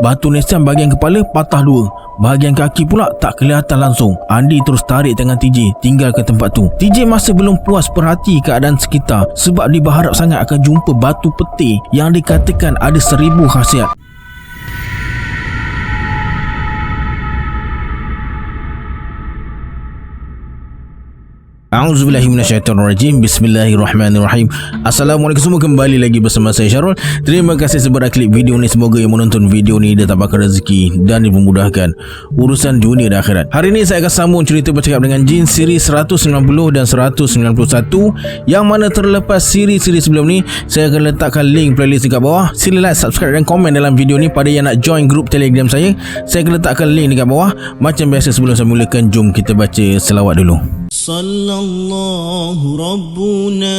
Batu nisan bahagian kepala patah dua, bahagian kaki pula tak kelihatan langsung. Andi terus tarik tangan TJ tinggalkan tempat tu. TJ masih belum puas perhati keadaan sekitar sebab dia berharap sangat akan jumpa batu peti yang dikatakan ada 1000 khasiat. A'udzubillahi minasyaitonirrajim. Bismillahirrahmanirrahim. Assalamualaikum semua, kembali lagi bersama saya Syarul. Terima kasih sebab klik video ni. Semoga yang menonton video ni dia tambahkan rezeki dan dimudahkan urusan dunia dan akhirat. Hari ini saya akan sambung cerita bercakap dengan jin siri 190 dan 191, yang mana terlepas siri-siri sebelum ni saya akan letakkan link playlist dekat bawah. Sila like, subscribe dan komen dalam video ni. Pada yang nak join grup Telegram saya akan letakkan link dekat bawah. Macam biasa, sebelum saya mulakan, jom kita baca selawat dulu. Sallallahu Rabbuna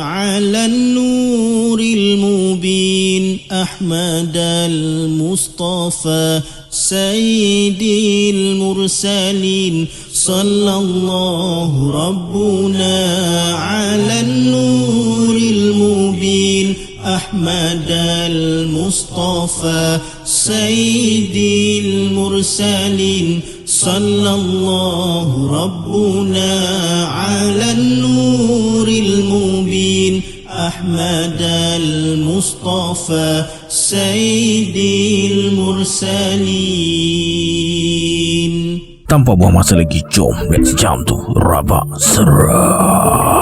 ala nuril mubin Ahmad al-Mustafa Sayyidil Mursalin. Sallallahu Rabbuna ala nuril mubin Ahmad al-Mustafa Sayyidil Mursalin. Sallallahu Rabbuna ala nuril mubin Ahmad al-Mustafa Sayyidil Mursalin. Tanpa buang masa lagi, jom let's jump to Rabak Seram.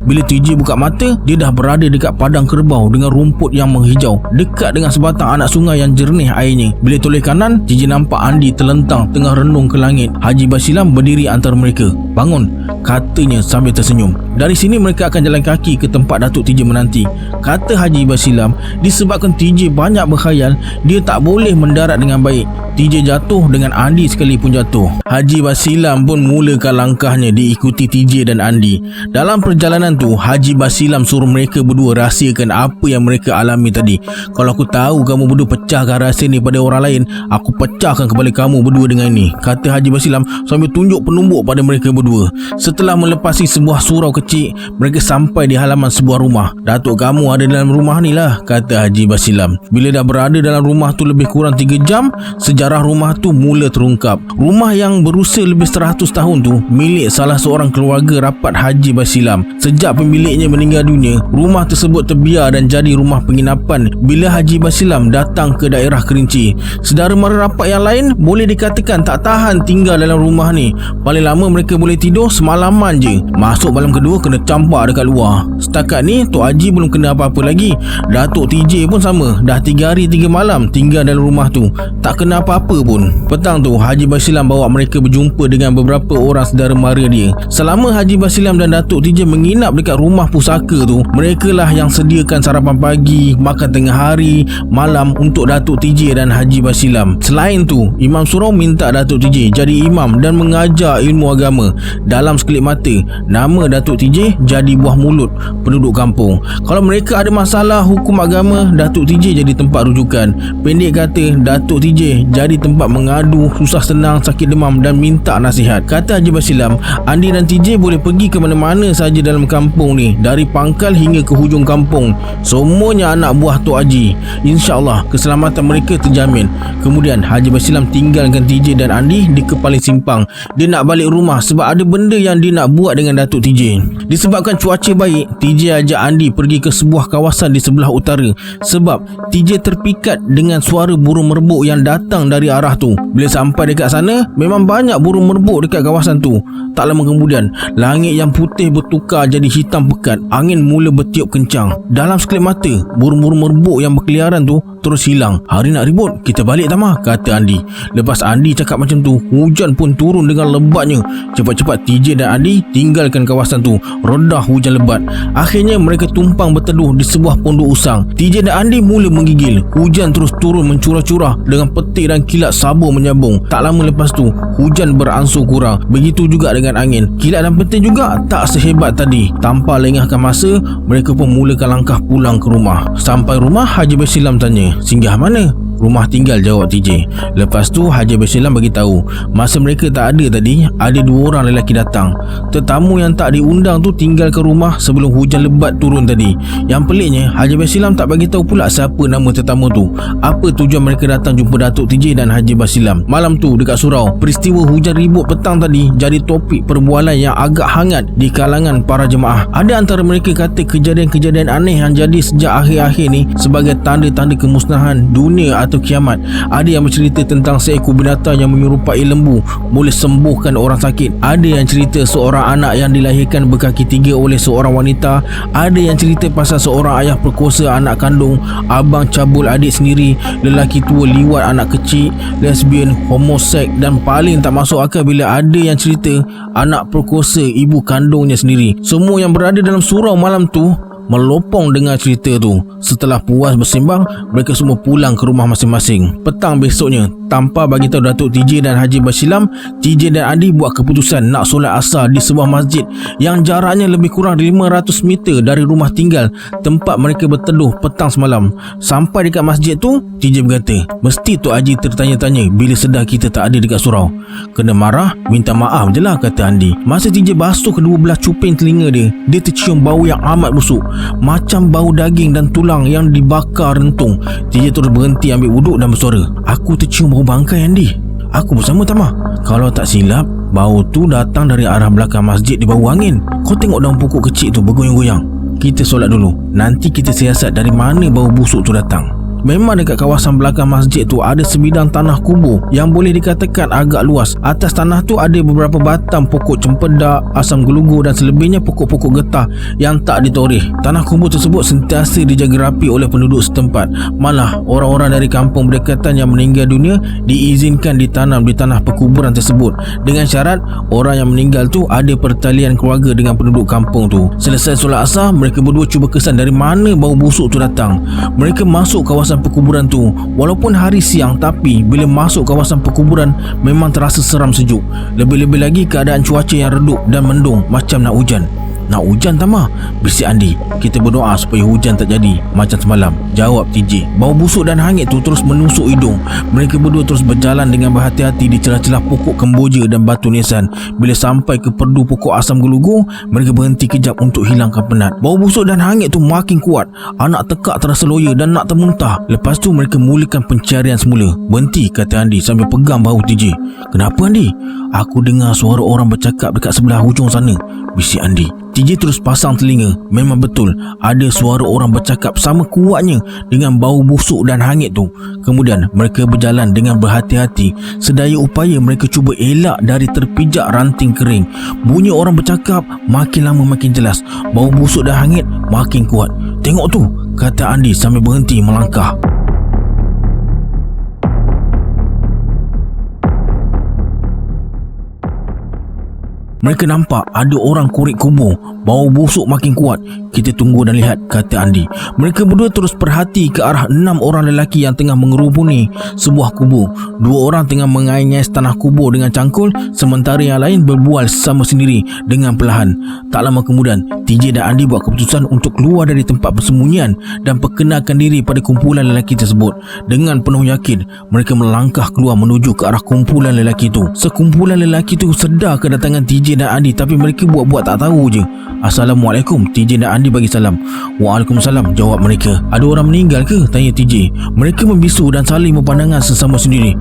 Bila TJ buka mata, dia dah berada dekat padang kerbau dengan rumput yang menghijau, dekat dengan sebatang anak sungai yang jernih airnya. Bila toleh kanan, TJ nampak Andi terlentang tengah renung ke langit. Haji Basilam berdiri antara mereka. "Bangun," katanya sambil tersenyum. "Dari sini mereka akan jalan kaki ke tempat Datuk TJ menanti," kata Haji Basilam. Disebabkan TJ banyak berkhayal, dia tak boleh mendarat dengan baik. TJ jatuh dengan Andi sekali pun jatuh. Haji Basilam pun mulakan langkahnya diikuti TJ dan Andi. Dalam perjalanan tu, Haji Basilam suruh mereka berdua rahsiakan apa yang mereka alami tadi. "Kalau aku tahu kamu berdua pecahkan rahsia ni pada orang lain, aku pecahkan kepala kamu berdua dengan ini," kata Haji Basilam sambil tunjuk penumbuk pada mereka berdua. Setelah melepasi sebuah surau kecil, mereka sampai di halaman sebuah rumah. "Datuk kamu ada dalam rumah ni lah," kata Haji Basilam. Bila dah berada dalam rumah tu lebih kurang 3 jam, sejarah rumah tu mula terungkap. Rumah yang berusia lebih 100 tahun tu milik salah seorang keluarga rapat Haji Basilam. Sejak pemiliknya meninggal dunia, rumah tersebut terbiar dan jadi rumah penginapan bila Haji Basilam datang ke daerah Kerinci. Saudara mara rapat yang lain boleh dikatakan tak tahan tinggal dalam rumah ni. Paling lama mereka boleh tidur semalaman je. Masuk malam kedua kena campak dekat luar. Setakat ni Tok Haji belum kena apa-apa lagi. Datuk TJ pun sama, dah 3 hari 3 malam tinggal dalam rumah tu, tak kena apa-apa pun. Petang tu Haji Basilam bawa mereka berjumpa dengan beberapa orang saudara mara dia. Selama Haji Basilam dan Datuk TJ menginap dekat rumah pusaka tu, mereka lah yang sediakan sarapan pagi, makan tengah hari, malam untuk Datuk TJ dan Haji Basilam. Selain tu, Imam Surau minta Datuk TJ jadi imam dan mengajar ilmu agama. Dalam sekelip mata, nama Datuk TJ jadi buah mulut penduduk kampung. Kalau mereka ada masalah hukum agama, Datuk TJ jadi tempat rujukan. Pendek kata, Datuk TJ jadi tempat mengadu susah senang, sakit demam dan minta nasihat. Kata Haji Basilam, Andi dan TJ boleh pergi ke mana-mana saja dalam kampung ni, dari pangkal hingga ke hujung kampung. Semuanya anak buah Tok Haji. InsyaAllah keselamatan mereka terjamin. Kemudian Haji Basilam tinggalkan TJ dan Andi di Kepaling Simpang. Dia nak balik rumah sebab ada benda yang dia nak buat dengan Datuk TJ. Disebabkan cuaca baik, TJ ajak Andi pergi ke sebuah kawasan di sebelah utara sebab TJ terpikat dengan suara burung merbuk yang datang dari arah tu. Bila sampai dekat sana, memang banyak burung merbuk dekat kawasan tu. Tak lama kemudian, langit yang putih bertukar jadi hitam pekat. Angin mula bertiup kencang. Dalam sekelip mata, burung-burung merbuk yang berkeliaran tu terus hilang. "Hari nak ribut, kita balik Tamah," kata Andi. Lepas Andi cakap macam tu, hujan pun turun dengan lebatnya. Cepat-cepat TJ dan Andi tinggalkan kawasan tu. Redah hujan lebat. Akhirnya mereka tumpang berteduh di sebuah pondok usang. TJ dan Andi mula menggigil. Hujan terus turun mencurah-curah dengan petir dan kilat sabur menyambung. Tak lama lepas tu, hujan beransur kurang. Begitu juga dengan angin. Kilat dan petir juga tak sehebat tadi. Tanpa lengahkan masa, mereka pun mulakan langkah pulang ke rumah. Sampai rumah, Haji Basilam tanya, "Singgah mana?" Rumah tinggal, jawab TJ. Lepas tu Haji Basilam bagi tahu masa mereka tak ada tadi, ada 2 orang lelaki datang. Tetamu yang tak diundang tu tinggal ke rumah sebelum hujan lebat turun tadi. Yang peliknya, Haji Basilam tak bagi tahu pula siapa nama tetamu tu. Apa tujuan mereka datang jumpa Datuk TJ dan Haji Basilam. Malam tu dekat surau, peristiwa hujan ribut petang tadi jadi topik perbualan yang agak hangat di kalangan para jemaah. Ada antara mereka kata kejadian-kejadian aneh yang jadi sejak akhir-akhir ni sebagai tanda-tanda kemusnahan dunia atau kiamat. Ada yang bercerita tentang seekor binatang yang menyerupai lembu boleh sembuhkan orang sakit. Ada yang cerita seorang anak yang dilahirkan berkaki 3 oleh seorang wanita. Ada yang cerita pasal seorang ayah perkosa anak kandung, abang cabul adik sendiri, lelaki tua liwat anak kecil, lesbian, homoseks, dan paling tak masuk akal bila ada yang cerita anak perkosa ibu kandungnya sendiri. Semua yang berada dalam surau malam tu melopong dengar cerita tu. Setelah puas bersembang, mereka semua pulang ke rumah masing-masing. Petang besoknya, tanpa bagi tahu Datuk TJ dan Haji Basilam, TJ dan Andi buat keputusan nak solat asar di sebuah masjid yang jaraknya lebih kurang 500 meter dari rumah tinggal tempat mereka berteduh petang semalam. Sampai dekat masjid tu, TJ berkata, mesti Tok Haji tertanya-tanya bila sedar kita tak ada dekat surau. Kena marah, minta maaf je lah, kata Andi. Masa TJ basuh kedua belah cuping telinga dia tercium bau yang amat busuk, macam bau daging dan tulang yang dibakar rentung. TJ terus berhenti ambil wuduk dan bersuara, aku tercium bau bangkai, Andi. Aku bersama Tamah. Kalau tak silap, bau tu datang dari arah belakang masjid di bawah angin. Kau tengok daun pokok kecil tu bergoyang-goyang. Kita solat dulu, nanti kita siasat dari mana bau busuk tu datang. Memang dekat kawasan belakang masjid tu ada sebidang tanah kubur yang boleh dikatakan agak luas. Atas tanah tu ada beberapa batang pokok cempedak, asam gelugur dan selebihnya pokok-pokok getah yang tak ditoreh. Tanah kubur tersebut sentiasa dijaga rapi oleh penduduk setempat. Malah orang-orang dari kampung berdekatan yang meninggal dunia diizinkan ditanam di tanah perkuburan tersebut dengan syarat orang yang meninggal tu ada pertalian keluarga dengan penduduk kampung tu. Selesai solat asar, mereka berdua cuba kesan dari mana bau busuk tu datang. Mereka masuk kawasan perkuburan tu walaupun hari siang, tapi bila masuk kawasan perkuburan memang terasa seram sejuk. Lebih-lebih lagi keadaan cuaca yang redup dan mendung macam nak hujan. Nak hujan, Tamah? Bisik Andi. Kita berdoa supaya hujan tak jadi macam semalam, jawab TJ. Bau busuk dan hangit tu terus menusuk hidung. Mereka berdua terus berjalan dengan berhati-hati di celah-celah pokok kemboja dan batu nisan. Bila sampai ke perdu pokok asam gelugur, mereka berhenti kejap untuk hilangkan penat. Bau busuk dan hangit tu makin kuat. Anak tekak terasa loya dan nak termuntah. Lepas tu mereka mulakan pencarian semula. Berhenti, kata Andi sambil pegang bahu TJ. Kenapa, Andi? Aku dengar suara orang bercakap dekat sebelah hujung sana, bisik Andi. TJ terus pasang telinga. Memang betul, ada suara orang bercakap sama kuatnya dengan bau busuk dan hangit tu. Kemudian mereka berjalan dengan berhati-hati. Sedaya upaya mereka cuba elak dari terpijak ranting kering. Bunyi orang bercakap makin lama makin jelas. Bau busuk dan hangit makin kuat. Tengok tu, kata Andi sambil berhenti melangkah. Mereka nampak ada orang korek kubur. Bau busuk makin kuat. Kita tunggu dan lihat, kata Andi. Mereka berdua terus perhati ke arah 6 orang lelaki yang tengah mengerubuni sebuah kubur. 2 orang tengah mengais tanah kubur dengan cangkul, sementara yang lain berbual sesama sendiri dengan perlahan. Tak lama kemudian, TJ dan Andi buat keputusan untuk keluar dari tempat persembunyian dan perkenalkan diri pada kumpulan lelaki tersebut. Dengan penuh yakin, mereka melangkah keluar menuju ke arah kumpulan lelaki itu. Sekumpulan lelaki itu sedar kedatangan TJ dan Andi, tapi mereka buat-buat tak tahu je. Assalamualaikum, TJ dan Andi bagi salam. Waalaikumsalam, jawab mereka. Ada orang meninggal ke? Tanya TJ. Mereka membisu dan saling berpandangan sesama sendiri.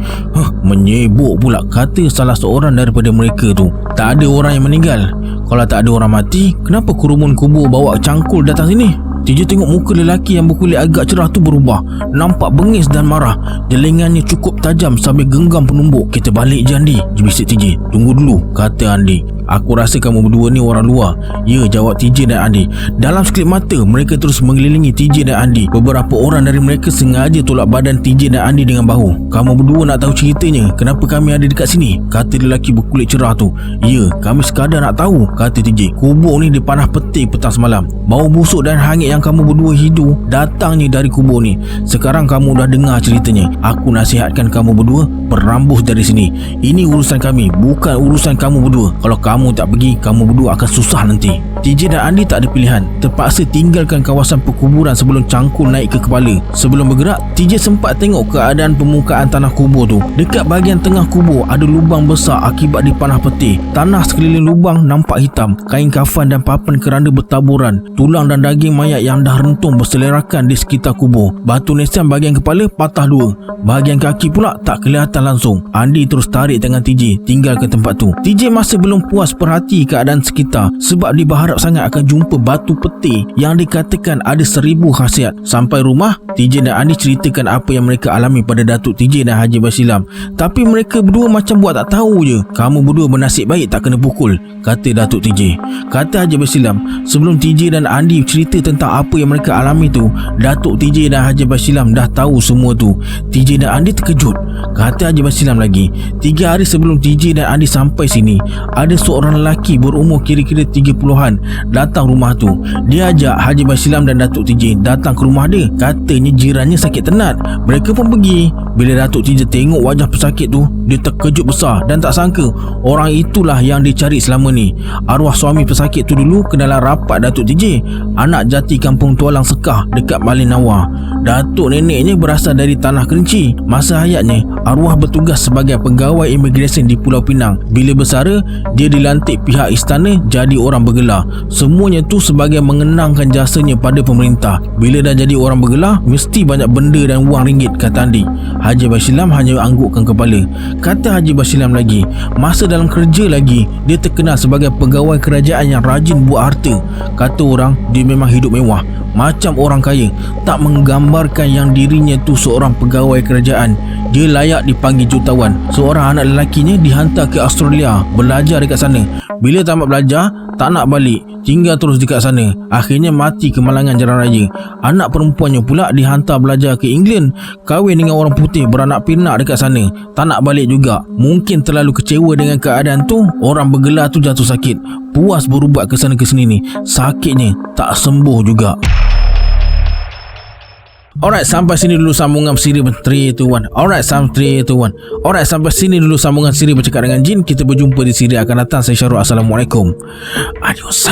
Menyebuk pula, kata salah seorang daripada mereka tu. Tak ada orang yang meninggal. Kalau tak ada orang mati, kenapa kerumun kubur bawa cangkul datang sini? TJ tengok muka lelaki yang berkulit agak cerah tu berubah. Nampak bengis dan marah. Jelingannya cukup tajam sambil genggam penumbuk. Kita balik je, Andi, bisik TJ. Tunggu dulu, kata Andi. Aku rasa kamu berdua ni orang luar. Ya, jawab TJ dan Andi. Dalam sekelip mata, mereka terus mengelilingi TJ dan Andi. Beberapa orang dari mereka sengaja tolak badan TJ dan Andi dengan bahu. Kamu berdua nak tahu ceritanya kenapa kami ada dekat sini? Kata lelaki berkulit cerah tu. Ya, kami sekadar nak tahu, kata TJ. Kubur ni dipanah peti petang semalam. Bau busuk dan hangit yang kamu berdua hidu datangnya dari kubur ni. Sekarang kamu dah dengar ceritanya. Aku nasihatkan kamu berdua berambus dari sini. Ini urusan kami, bukan urusan kamu berdua. Kalau kamu kamu tak pergi, kamu berdua akan susah nanti. TJ dan Andi tak ada pilihan, terpaksa tinggalkan kawasan perkuburan sebelum cangkul naik ke kepala. Sebelum bergerak, TJ sempat tengok keadaan permukaan tanah kubur tu. Dekat bahagian tengah kubur ada lubang besar akibat dipanah peti. Tanah sekeliling lubang nampak hitam. Kain kafan dan papan keranda bertaburan. Tulang dan daging mayat yang dah rentung berselerakan di sekitar kubur. Batu nisan bahagian kepala patah dua. Bahagian kaki pula tak kelihatan langsung. Andi terus tarik tangan TJ tinggal ke tempat tu. TJ masih belum puas perhati keadaan sekitar sebab dia berharap sangat akan jumpa batu peti yang dikatakan ada 1000 khasiat. Sampai rumah, TJ dan Andi ceritakan apa yang mereka alami pada Datuk TJ dan Haji Basilam. Tapi mereka berdua macam buat tak tahu je. Kamu berdua bernasib baik tak kena pukul, kata Datuk TJ. Kata Haji Basilam, sebelum TJ dan Andi cerita tentang apa yang mereka alami tu, Datuk TJ dan Haji Basilam dah tahu semua tu. TJ dan Andi terkejut. Kata Haji Basilam lagi, 3 hari sebelum TJ dan Andi sampai sini, ada seorang lelaki berumur kira-kira 30-an datang rumah tu. Dia ajak Haji Basilam dan Datuk TJ datang ke rumah dia. Katanya jirannya sakit tenat. Mereka pun pergi. Bila Datuk TJ tengok wajah pesakit tu, dia terkejut besar dan tak sangka orang itulah yang dia cari selama ni. Arwah suami pesakit tu dulu kenalan rapat Datuk TJ, anak jati kampung Tualang Sekah dekat Balin Nawar. Datuk neneknya berasal dari Tanah Kerinci. Masa hayatnya, arwah bertugas sebagai pegawai imigresen di Pulau Pinang. Bila bersara, dia dilantik pihak istana jadi orang bergelar. Semuanya tu sebagai mengenangkan jasanya pada pemerintah. Bila dah jadi orang bergelar, mesti banyak benda dan wang ringgit, kata Andi. Haji Basilam hanya anggukkan kepala. Kata Haji Basilam lagi, masa dalam kerja lagi, dia terkenal sebagai pegawai kerajaan yang rajin buat harta. Kata orang, dia memang hidup mewah macam orang kaya. Tak menggambarkan yang dirinya tu seorang pegawai kerajaan. Dia layak dipanggil jutawan. Seorang anak lelakinya dihantar ke Australia belajar dekat sana. Bila tamat belajar, tak nak balik, tinggal terus dekat sana. Akhirnya mati kemalangan jalan raya. Anak perempuannya pula dihantar belajar ke England, kahwin dengan orang putih, beranak pinak dekat sana. Tak nak balik juga. Mungkin terlalu kecewa dengan keadaan tu, orang bergelar tu jatuh sakit. Puas berubat ke sana ke sini ni, sakitnya tak sembuh juga. Alright, sampai sini dulu sambungan siri 3 to 1. Alright, sampai sini dulu sambungan siri bercakap dengan jin. Kita berjumpa di siri akan datang. Saya Syarul. Assalamualaikum. Adios.